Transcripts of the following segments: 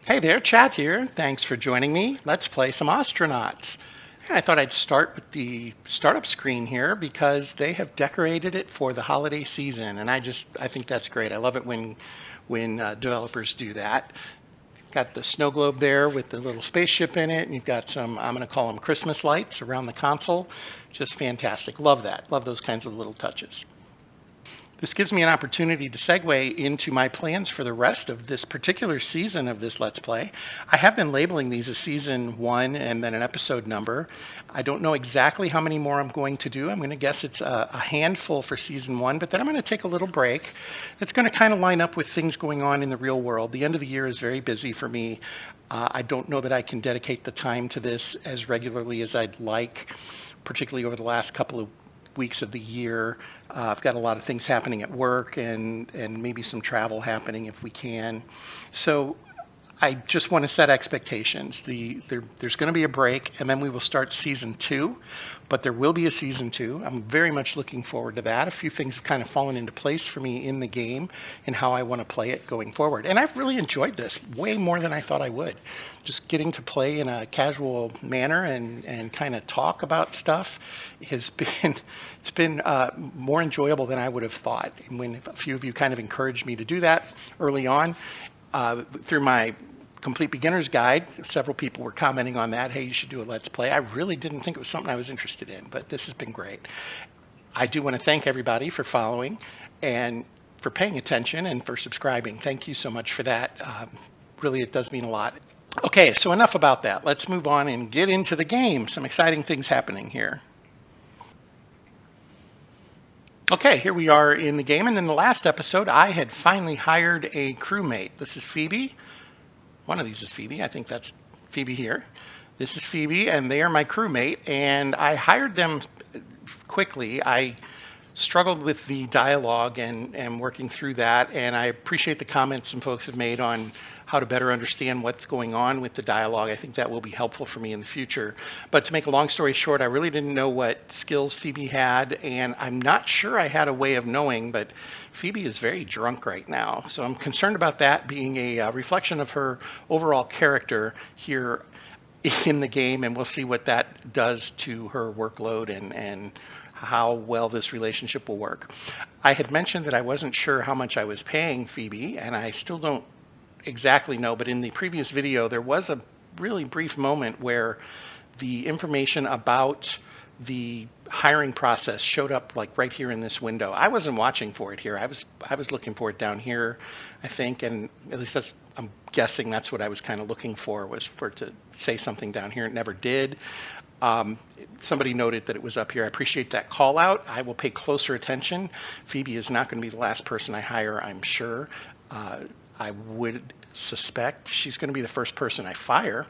Hey there, Chad here. Thanks for joining me. Let's play some Ostranauts. And I thought I'd start with the startup screen here because they have decorated it for the holiday season, and I think that's great. I love it when developers do that. Got the snow globe there with the little spaceship in it, and you've got some, I'm going to call them Christmas lights around the console. Just fantastic. Love that. Love those kinds of little touches. This gives me an opportunity to segue into my plans for the rest of this particular season of this Let's Play. I have been labeling these as Season 1 and then an episode number. I don't know exactly how many more I'm going to do. I'm going to guess it's a handful for Season 1, but then I'm going to take a little break. It's going to kind of line up with things going on in the real world. The end of the year is very busy for me. I don't know that I can dedicate the time to this as regularly as I'd like, particularly over the last couple of weeks of the year. I've got a lot of things happening at work and maybe some travel happening if we can. So I just want to set expectations. There's going to be a break, and then we will start season 2, but there will be a season 2. I'm very much looking forward to that. A few things have kind of fallen into place for me in the game and how I want to play it going forward. And I've really enjoyed this way more than I thought I would. Just getting to play in a casual manner and kind of talk about stuff has been it's been more enjoyable than I would have thought. And when a few of you kind of encouraged me to do that early on, through my complete beginner's guide, several people were commenting on that. Hey, you should do a Let's Play. I really didn't think it was something I was interested in, but this has been great. I do want to thank everybody for following and for paying attention and for subscribing. Thank you so much for that. Really, it does mean a lot. Okay, so enough about that. Let's move on and get into the game. Some exciting things happening here. Okay, here we are in the game, and in the last episode, I had finally hired a crewmate. This is Phoebe. One of these is Phoebe. I think that's Phoebe here. This is Phoebe, and they are my crewmate, and I hired them quickly. I struggled with the dialogue and working through that, and I appreciate the comments some folks have made on how to better understand what's going on with the dialogue. I think that will be helpful for me in the future. But to make a long story short, I really didn't know what skills Phoebe had, and I'm not sure I had a way of knowing, but Phoebe is very drunk right now. So I'm concerned about that being a reflection of her overall character here in the game, and we'll see what that does to her workload and how well this relationship will work. I had mentioned that I wasn't sure how much I was paying Phoebe, and I still don't exactly know, but in the previous video there was a really brief moment where the information about the hiring process showed up like right here in this window. I wasn't watching for it here. I was looking for it down here, I think, and at least I'm guessing that's what I was kind of looking for, was for it to say something down here. It never did. Somebody noted that it was up here. I appreciate that call out. I will pay closer attention. Phoebe is not going to be the last person I hire, I'm sure. I would suspect she's going to be the first person I fire.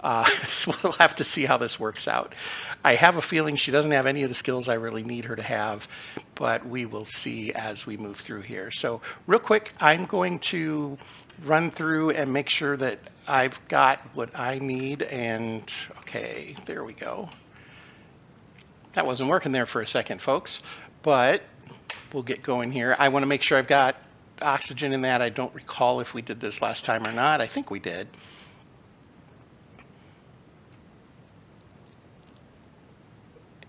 We'll have to see how this works out. I have a feeling she doesn't have any of the skills I really need her to have, but we will see as we move through here. So real quick, I'm going to run through and make sure that I've got what I need. And okay, there we go. That wasn't working there for a second, folks, but we'll get going here. I want to make sure I've got oxygen in that. I don't recall if we did this last time or not. I think we did.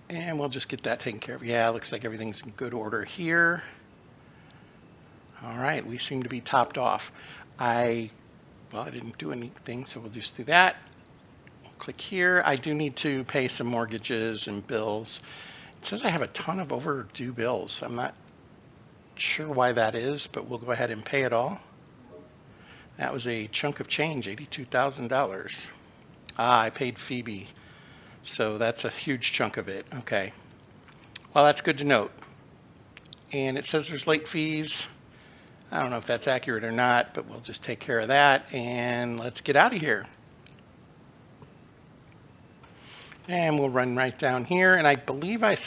And we'll just get that taken care of. Yeah, looks like everything's in good order here. All right, we seem to be topped off. I didn't do anything, so we'll just do that. We'll click here. I do need to pay some mortgages and bills. It says I have a ton of overdue bills. I'm not sure why that is, but we'll go ahead and pay it all. That was a chunk of change, $82,000. I paid Phoebe, so that's a huge chunk of it. Okay, well, that's good to note. And it says there's late fees. I don't know if that's accurate or not, but we'll just take care of that, and let's get out of here. And we'll run right down here, and I believe I did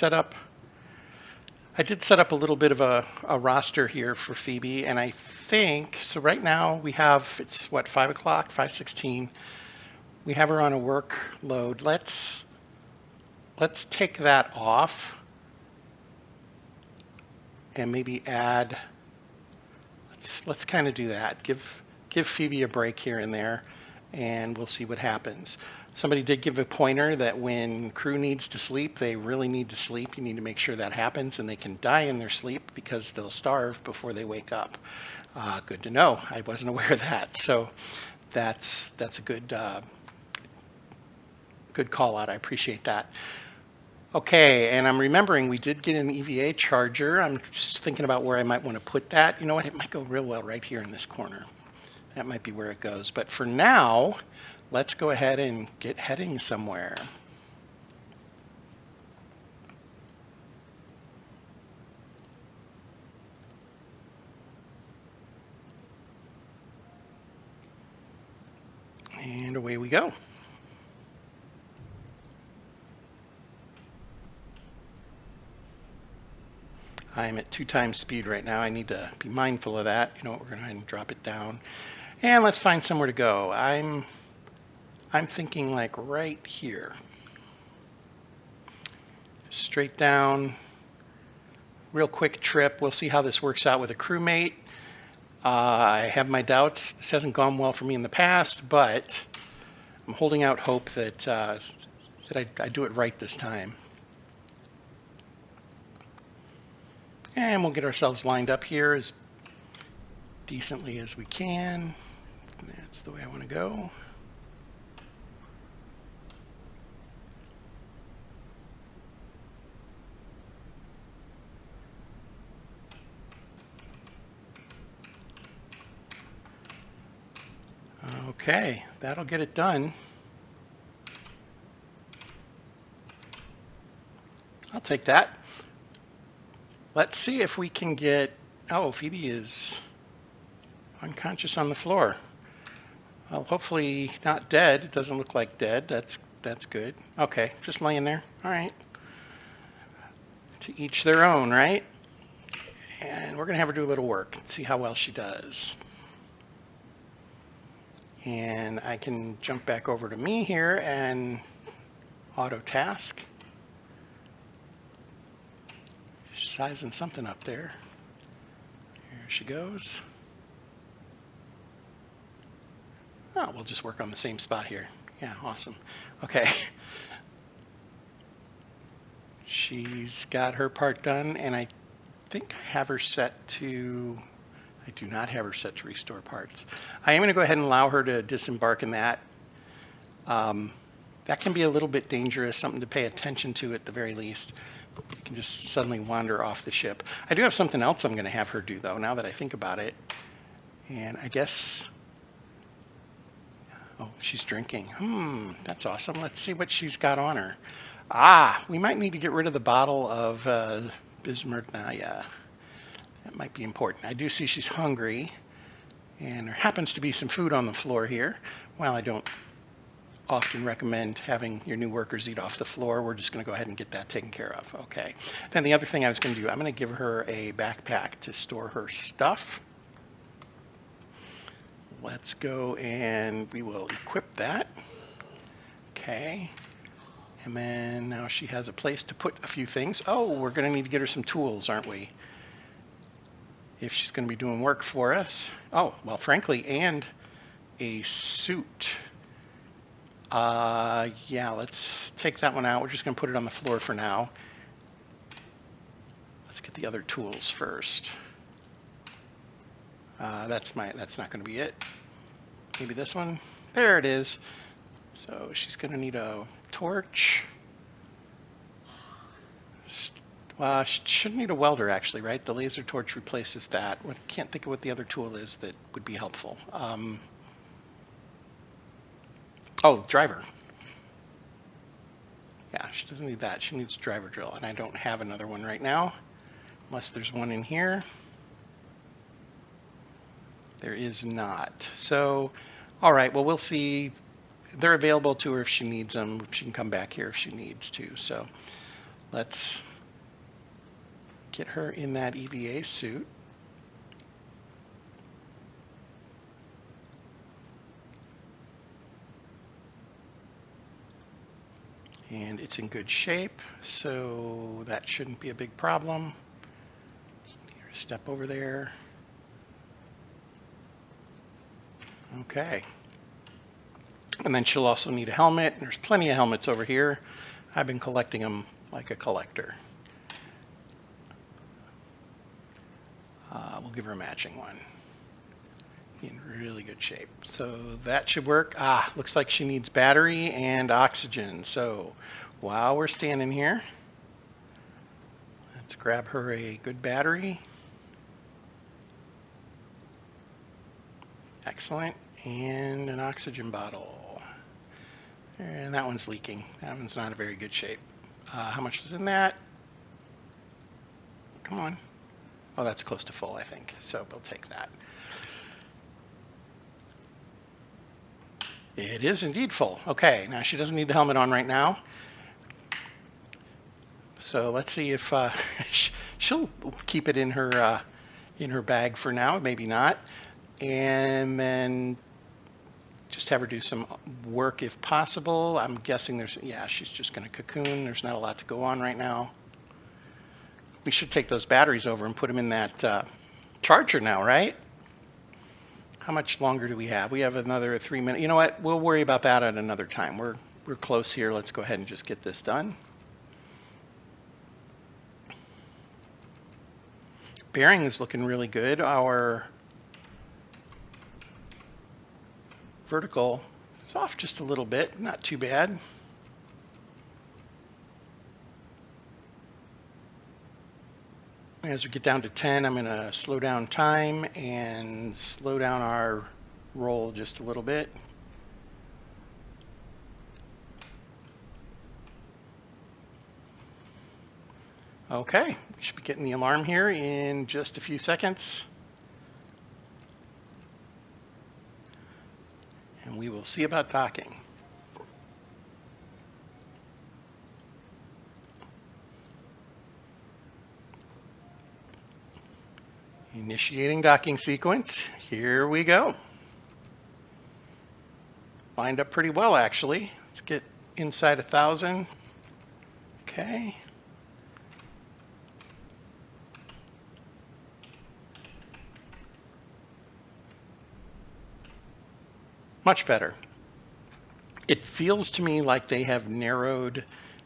set up a little bit of a roster here for Phoebe, and I think, so right now we have, it's what, 5 o'clock, 5:16. We have her on a workload. Let's take that off and maybe add, let's kind of do that. Give give Phoebe a break here and there, and we'll see what happens. Somebody did give a pointer that when crew needs to sleep, they really need to sleep. You need to make sure that happens, and they can die in their sleep because they'll starve before they wake up. Good to know. I wasn't aware of that. So that's a good call out. I appreciate that. Okay, and I'm remembering we did get an EVA charger. I'm just thinking about where I might want to put that. You know what? It might go real well right here in this corner. That might be where it goes. But for now, let's go ahead and get heading somewhere. And away we go. I'm at 2 times speed right now. I need to be mindful of that. You know what, we're going to go ahead and drop it down. And let's find somewhere to go. I'm thinking like right here. Straight down. Real quick trip. We'll see how this works out with a crewmate. I have my doubts. This hasn't gone well for me in the past, but I'm holding out hope that I do it right this time. And we'll get ourselves lined up here as decently as we can. That's the way I want to go. Okay, that'll get it done. I'll take that. Let's see if we can get... Oh, Phoebe is unconscious on the floor. Well, hopefully not dead. It doesn't look like dead. That's good. Okay, just laying there. All right. To each their own, right? And we're going to have her do a little work and see how well she does. And I can jump back over to me here and auto task. Sizing something up there. Here she goes. Oh, we'll just work on the same spot here. Yeah, awesome. Okay. She's got her part done, and I think I have her set to... I do not have her set to restore parts. I am going to go ahead and allow her to disembark in that. That can be a little bit dangerous, something to pay attention to at the very least. You can just suddenly wander off the ship. I do have something else I'm going to have her do, though, now that I think about it. And I guess... Oh, she's drinking. That's awesome. Let's see what she's got on her. We might need to get rid of the bottle of Bismuth-Naya. That might be important. I do see she's hungry, and there happens to be some food on the floor here. While I don't often recommend having your new workers eat off the floor, we're just going to go ahead and get that taken care of. Okay. Then the other thing I was going to do, I'm going to give her a backpack to store her stuff. Let's go and we will equip that. Okay. And then now she has a place to put a few things. Oh, we're going to need to get her some tools, aren't we? If she's going to be doing work for us. Oh, well, frankly, and a suit. Yeah, let's take that one out. We're just going to put it on the floor for now. Let's get the other tools first. That's not going to be it. Maybe this one. There it is. So she's going to need a torch. She shouldn't need a welder, actually, right? The laser torch replaces that. I can't think of what the other tool is that would be helpful. Oh, driver. Yeah, she doesn't need that. She needs a driver drill, and I don't have another one right now, unless there's one in here. There is not. So, all right, well, we'll see. They're available to her if she needs them. She can come back here if she needs to. So let's get her in that EVA suit. And it's in good shape, so that shouldn't be a big problem. Just need her to step over there. Okay. And then she'll also need a helmet. There's plenty of helmets over here. I've been collecting them like a collector. We'll give her a matching one. In really good shape. So that should work. Looks like she needs battery and oxygen. So while we're standing here, let's grab her a good battery. Excellent. And an oxygen bottle. And that one's leaking. That one's not in very good shape. How much was in that? Come on. Oh, that's close to full, I think. So we'll take that. It is indeed full. Okay, now she doesn't need the helmet on right now. So let's see if she'll keep it in her bag for now. Maybe not. And then just have her do some work if possible. I'm guessing she's just going to cocoon. There's not a lot to go on right now. We should take those batteries over and put them in that charger now, right? How much longer do we have? We have another 3 minutes. You know what? We'll worry about that at another time. We're close here. Let's go ahead and just get this done. Bearing is looking really good. Our vertical is off just a little bit. Not too bad. As we get down to 10, I'm going to slow down time and slow down our roll just a little bit. Okay, we should be getting the alarm here in just a few seconds. And we will see about docking. Initiating docking sequence. Here we go. Lined up pretty well, actually. Let's get inside 1,000. Okay. Much better. It feels to me like they have narrowed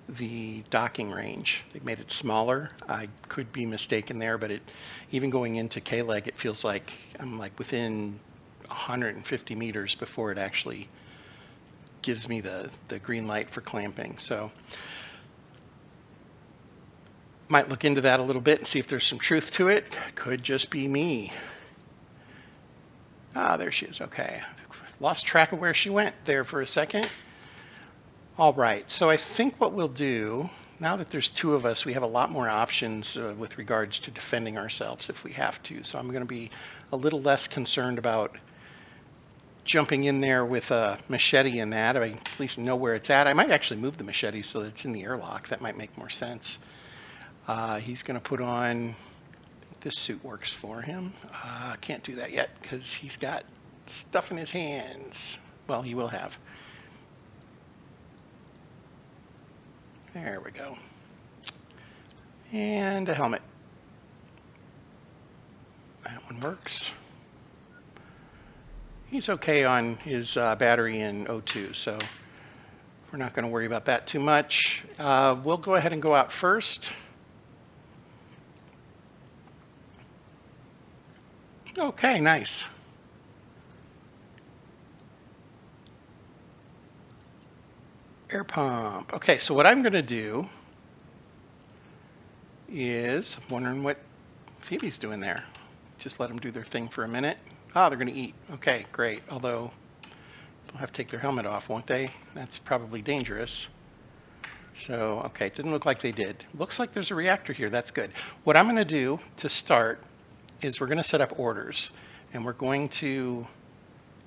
the docking range. They made it smaller. I could be mistaken there, but even going into K-leg, it feels like I'm like within 150 meters before it actually gives me the green light for clamping. So might look into that a little bit and see if there's some truth to it. Could just be me. There she is. Okay. Lost track of where she went there for a second. All right, so I think what we'll do, now that there's two of us, we have a lot more options with regards to defending ourselves if we have to. So I'm going to be a little less concerned about jumping in there with a machete in that. I at least know where it's at. I might actually move the machete so that it's in the airlock. That might make more sense. He's going to put on, I think this suit works for him. Can't do that yet because he's got stuff in his hands. Well, he will have. There we go. And a helmet. That one works. He's okay on his battery in O2, so we're not going to worry about that too much. We'll go ahead and go out first. Okay, nice. Air pump. Okay, so what I'm going to do is, I'm wondering what Phoebe's doing there. Just let them do their thing for a minute. They're going to eat. Okay, great. Although, they'll have to take their helmet off, won't they? That's probably dangerous. So, okay, it didn't look like they did. Looks like there's a reactor here. That's good. What I'm going to do to start is we're going to set up orders. And we're going to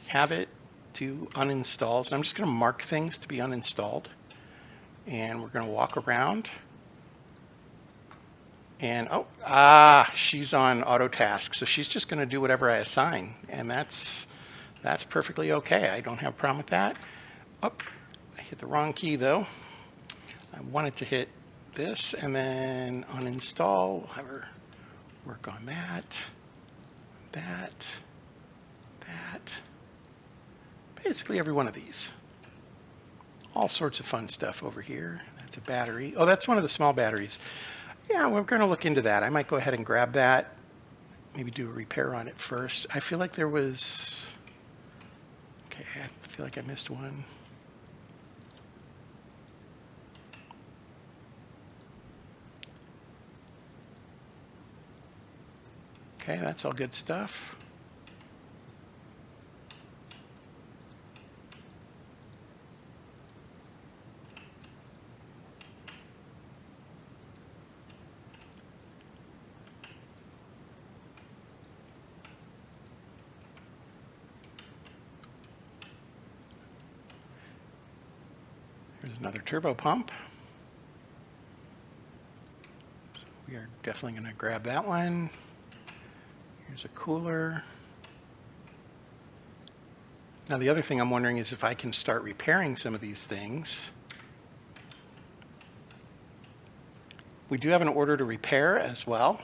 have it to uninstall. So I'm just going to mark things to be uninstalled. And we're going to walk around. And, she's on auto task. So she's just going to do whatever I assign. And that's perfectly okay. I don't have a problem with that. Oh, I hit the wrong key though. I wanted to hit this and then uninstall. We'll have her work on that, that. basically every one of these. All sorts of fun stuff over here. That's a battery. Oh, that's one of the small batteries. Yeah, we're going to look into that. I might go ahead and grab that. Maybe do a repair on it first. I feel like there was... Okay, I feel like I missed one. Okay, that's all good stuff. There's another turbo pump. So we are definitely going to grab that one. Here's a cooler. Now the other thing I'm wondering is if I can start repairing some of these things. We do have an order to repair as well.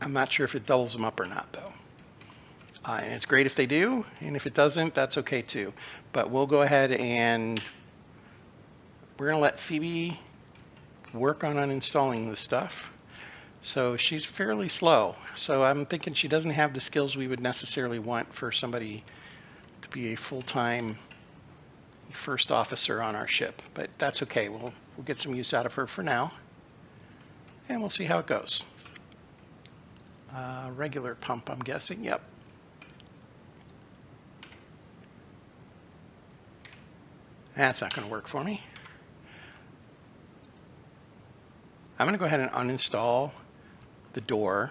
I'm not sure if it doubles them up or not though. And it's great if they do, and if it doesn't, that's okay too. But we'll go ahead and we're going to let Phoebe work on uninstalling this stuff. So she's fairly slow. So I'm thinking she doesn't have the skills we would necessarily want for somebody to be a full-time first officer on our ship. But that's okay. We'll get some use out of her for now. And we'll see how it goes. Regular pump, I'm guessing. Yep. That's not going to work for me. I'm going to go ahead and uninstall the door.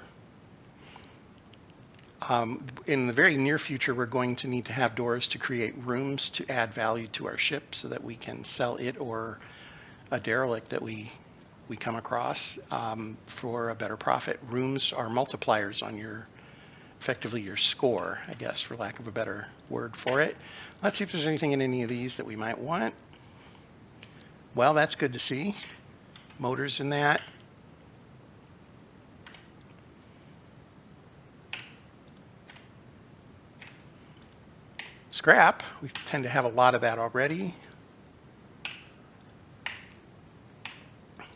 In the very near future, we're going to need to have doors to create rooms to add value to our ship so that we can sell it or a derelict that we come across for a better profit. Rooms are multipliers on your, effectively your score, I guess, for lack of a better word for it. Let's see if there's anything in any of these that we might want. Well, that's good to see. Motors in that. Scrap, we tend to have a lot of that already.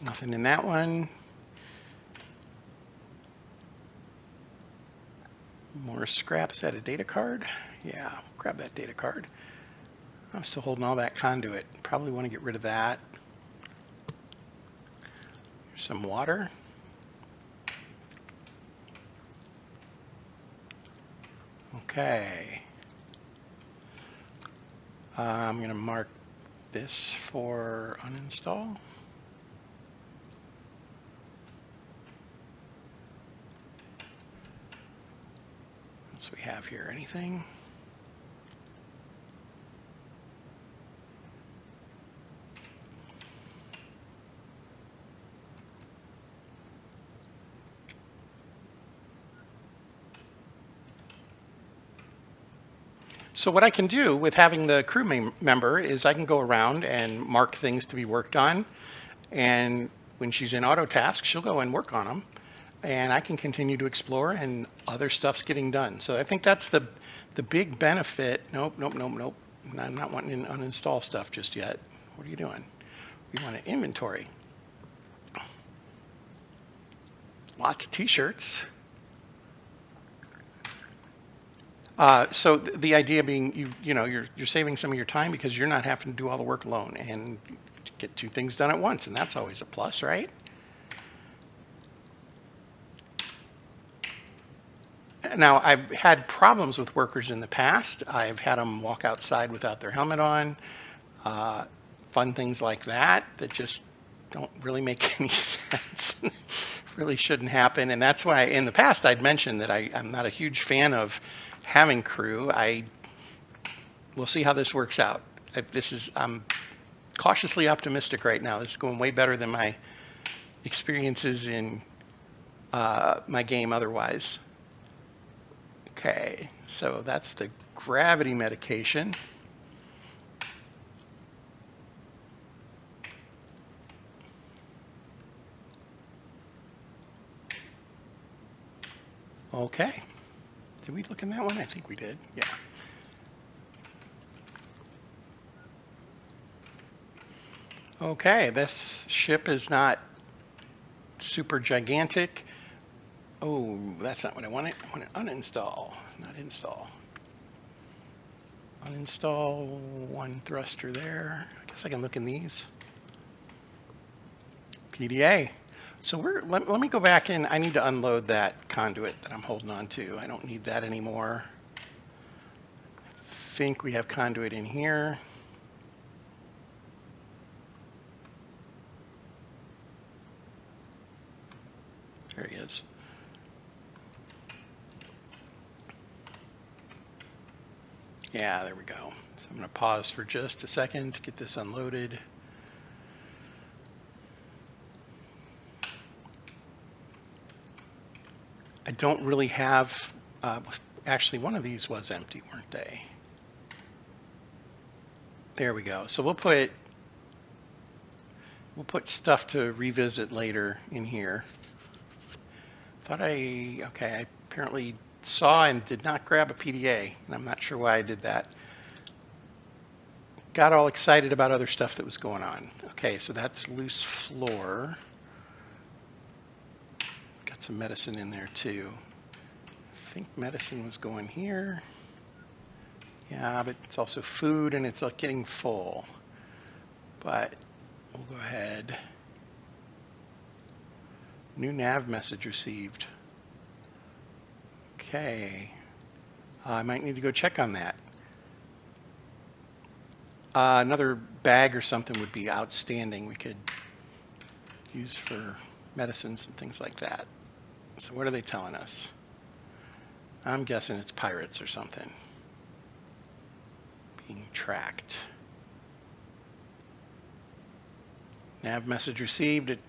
Nothing in that one. More scrap. Is that a data card? Yeah, grab that data card. I'm still holding all that conduit. Probably want to get rid of that. Here's some water. Okay. I'm going to mark this for uninstall. What do we have here? Anything? So what I can do with having the crew member is I can go around and mark things to be worked on, and when she's in auto task, she'll go and work on them, and I can continue to explore and other stuff's getting done. So I think that's the big benefit. Nope. I'm not wanting to uninstall stuff just yet. What are you doing? We want an inventory. Lots of t-shirts. So the idea being, you're saving some of your time because you're not having to do all the work alone and get two things done at once, and that's always a plus, right? Now, I've had problems with workers in the past. I've had them walk outside without their helmet on, fun things like that just don't really make any sense. Really shouldn't happen, and that's why in the past I'd mentioned that I'm not a huge fan of having crew. We'll see how this works out. I'm cautiously optimistic right now. This is going way better than my experiences in my game otherwise. Okay, so that's the gravity medication. Okay. Did we look in that one? I think we did. Yeah. Okay, this ship is not super gigantic. Oh, that's not what I wanted. I want to uninstall, not install. Uninstall one thruster there. I guess I can look in these. PDA. So let me go back in. I need to unload that conduit that I'm holding on to. I don't need that anymore. I think we have conduit in here. There he is. Yeah, there we go. So I'm going to pause for just a second to get this unloaded. I don't really have, actually one of these was empty, weren't they? There we go. So we'll put stuff to revisit later in here. Okay, I apparently saw and did not grab a PDA, and I'm not sure why I did that. Got all excited about other stuff that was going on. Okay, so that's loose floor. Got some medicine in there too. I think medicine was going here. Yeah, but it's also food and it's getting full. But we'll go ahead. New nav message received. Okay. I might need to go check on that. Another bag or something would be outstanding. We could use for medicines and things like that. So what are they telling us? I'm guessing it's pirates or something. Being tracked. Nav message received. It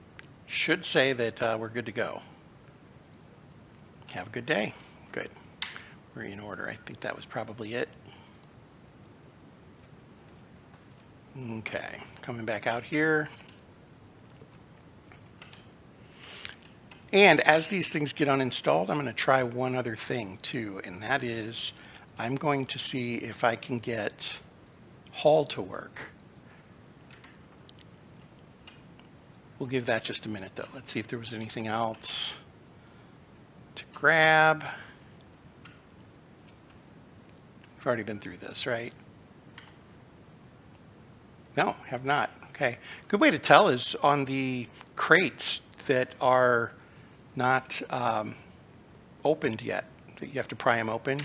should say that we're good to go. Have a good day. Good. We're in order. I think that was probably it. Okay, coming back out here. And as these things get uninstalled, I'm going to try one other thing too, and that is I'm going to see if I can get haul to work. We'll give that just a minute though. Let's see if there was anything else to grab. We've already been through this, right? No, have not. Okay. Good way to tell is on the crates that are not opened yet, that you have to pry them open.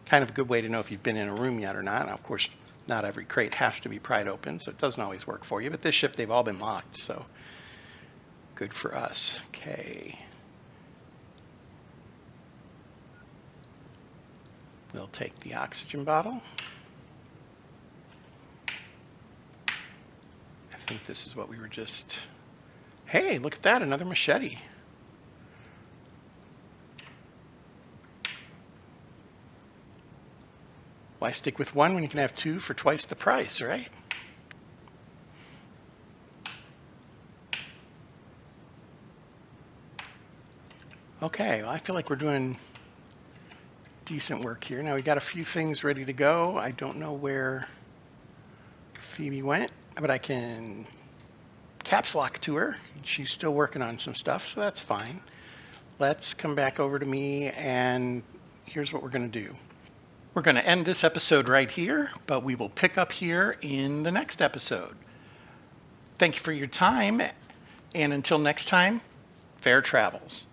Kind of a good way to know if you've been in a room yet or not. Now, of course, not every crate has to be pried open, so it doesn't always work for you. But this ship, they've all been locked, so good for us. Okay. We'll take the oxygen bottle. I think this is what we were just... Hey, look at that, another machete. Why stick with one when you can have two for twice the price, right? Okay, well, I feel like we're doing decent work here. Now we got a few things ready to go. I don't know where Phoebe went, but I can caps lock to her. She's still working on some stuff, so that's fine. Let's come back over to me, and here's what we're going to do. We're going to end this episode right here, but we will pick up here in the next episode. Thank you for your time, and until next time, fair travels.